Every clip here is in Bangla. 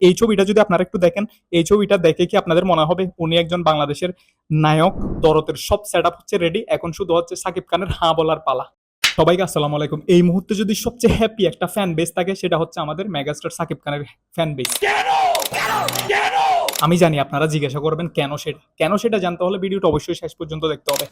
এই ছবিটা যদি আপনারা একটু দেখেন, এই ছবিটা দেখে কি আপনাদের মনে হবে উনি একজন বাংলাদেশের নায়ক? দরদের সব সেট আপ হচ্ছে রেডি, এখন শুধু হচ্ছে সাকিব খানের হ্যাঁ বলার পালা। সবাইকে আসসালামু আলাইকুম। এই মুহূর্তে যদি সবচেয়ে হ্যাপি একটা ফ্যান বেস থাকে সেটা হচ্ছে আমাদের মেগাস্টার সাকিব খানের ফ্যান বেস। আমি জানি আপনারা জিজ্ঞাসা করবেন কেন সেটা জানতে হলে ভিডিওটা অবশ্যই শেষ পর্যন্ত দেখতে হবে।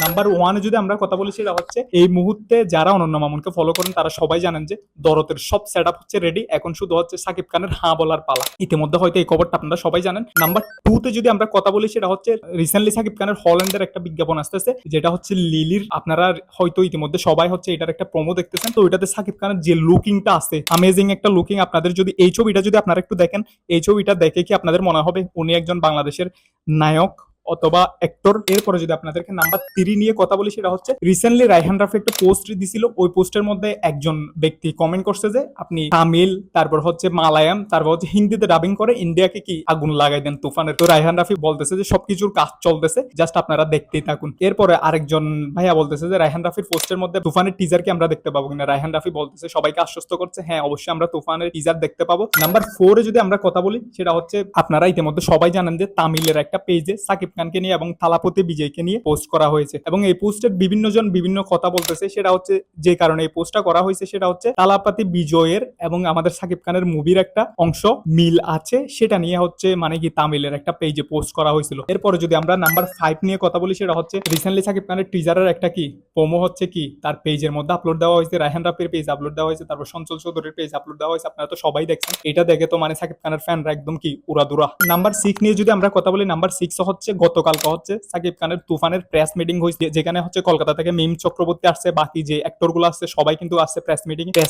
নাম্বার ওয়ানে যদি আমরা কথা বলি সেটা হচ্ছে এই মুহূর্তে যারা অনন্য মামুনকে ফলো করেন তারা সবাই জানেন যে দরদের সব সেট আপ হচ্ছে রেডি, এখন শুধু হচ্ছে সাকিব খানের হ্যাঁ বলার পালা। ইতিমধ্যে হয়তো এই খবরটা আপনারা সবাই জানেন। নাম্বার টু তে যদি আমরা কথা বলি সেটা হচ্ছে রিসেন্টলি সাকিব খানের হল্যান্ডের একটা বিজ্ঞাপন আসতেছে, যেটা হচ্ছে লিলির। আপনারা হয়তো ইতিমধ্যে সবাই হচ্ছে এটার একটা প্রোমো দেখতেছেন। তো ওইটাতে সাকিব খানের যে লুকিংটা আছে, অ্যামেজিং একটা লুকিং। আপনাদের যদি এই ছবিটা যদি আপনারা একটু দেখেন, এই ছবিটা দেখে কি আপনাদের মনে হবে উনি একজন বাংলাদেশের নায়ক অথবা অ্যাক্টর? এরপরে যদি আপনাদেরকে নাম্বার 3 নিয়ে কথা বলি সেটা হচ্ছে রিসেন্টলি রায়হান রাফি একটা পোস্ট দিছিল। ওই পোস্টের মধ্যে একজন ব্যক্তি কমেন্ট করছে যে আপনি তামিল, তারপর হচ্ছে মালায়াম, তারপর হচ্ছে হিন্দিতে ডাবিং করে ইন্ডিয়াকে কি আগুন লাগাই দেন তুফানের। তো রায়হান রাফি বলতেছে যে সবকিছুর কাজ চলতেছে, জাস্ট আপনারা দেখতেই থাকুন। এরপরে আরেকজন ভাইয়া বলতেছে যে রায়হান রাফির পোস্টের মধ্যে তুফানের টিজার কি আমরা দেখতে পাবো কিনা। রায়হান রাফি বলতেছে, সবাইকে আশ্বস্ত করছে, হ্যাঁ অবশ্যই আমরা তুফানের টিজার দেখতে পাবো। নাম্বার 4 যদি আমরা কথা বলি সেটা হচ্ছে আপনারা ইতিমধ্যে সবাই জানেন যে তামিলের একটা পেজে সাকিব খানকে নিয়ে এবং থালাপতি বিজয়কে নিয়ে পোস্ট করা হয়েছে, এবং এই পোস্টের বিভিন্ন জন বিভিন্ন কথা বলতেছে। সেটা হচ্ছে যে কারণে এই পোস্টটা করা হয়েছে সেটা হচ্ছে থালাপতি বিজয়ের এবং আমাদের সাকিব খানের মুভির একটা অংশ মিল আছে, সেটা নিয়ে হচ্ছে মানে কি তামিলের একটা পেজে পোস্ট করা হয়েছিল। এরপরে যদি আমরা নাম্বার 5 নিয়ে কথা বলি সেটা হচ্ছে রিসেন্টলি সাকিব খানের টিজারের একটা কি প্রোমো হচ্ছে কি তার পেজের মধ্যে আপলোড দেওয়া হয়েছে, রায়হান রাফির পেজ আপলোড দেওয়া হয়েছে, তারপর সঞ্চল চৌধুরীর পেজ আপলোড দেওয়া হয়েছে। আপনারা তো সবাই দেখছেন, এটা দেখে তো মানে সাকিব খানের ফ্যানরা একদম কি উড়াদুরা। নাম্বার 6 নিয়ে যদি আমরা কথা বলি, নাম্বার 6 হচ্ছে গতকালকে হচ্ছে সাকিব খানের তুফানের প্রেস মিটিং হয়েছে, যেখানে হচ্ছে কলকাতা থেকে মিম চক্রবর্তী আসছে, বাকি যে অ্যাক্টর গুলো আসছে সবাই কিন্তু আসছে প্রেস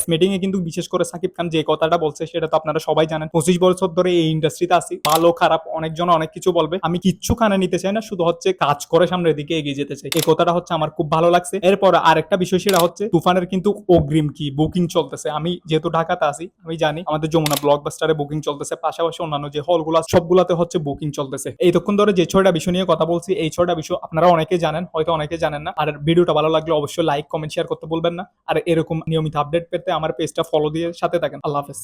মিটিং এ কিন্তু বিশেষ করে সাকিব খান যে কথাটা বলছে সেটা তো আপনারা সবাই জানেন। 25 বছর ধরে এই ইন্ডাস্ট্রিতে আছি, ভালো খারাপ অনেকজন অনেক কিছু বলবে, আমি কিচ্ছু কানে নিতে চাই না, শুধু হচ্ছে কাজ করে সামনের দিকে এগিয়ে যেতে চাই। এই কথাটা হচ্ছে আমার খুব ভালো লাগছে। এরপর আরেকটা বিষয় সেটা হচ্ছে তুফানের কিন্তু অগ্রিম কি বুকিং চলতেছে। আমি যেহেতু ঢাকাতে আছি আমি জানি আমাদের যমুনা ব্লকবাস্টারে বুকিং চলতেছে, পাশাপাশি অন্যান্য যে হলগুলো সবগুলাতে হচ্ছে বুকিং চলতেছে। এইতক্ষণ ধরে যে 6টা বিষয় নিয়ে কথা বলছি, এই 6টা বিষয় আপনারা অনেকে জানেন, হয়তো অনেকে জানেন না। আর ভিডিওটা ভালো লাগলে অবশ্যই লাইক কমেন্ট শেয়ার করতে বলবেন না। আর এরকম নিয়মিত আপডেট পেতে আমার পেজটা ফলো দিয়ে সাথে থাকেন। আল্লাহ হাফেজ।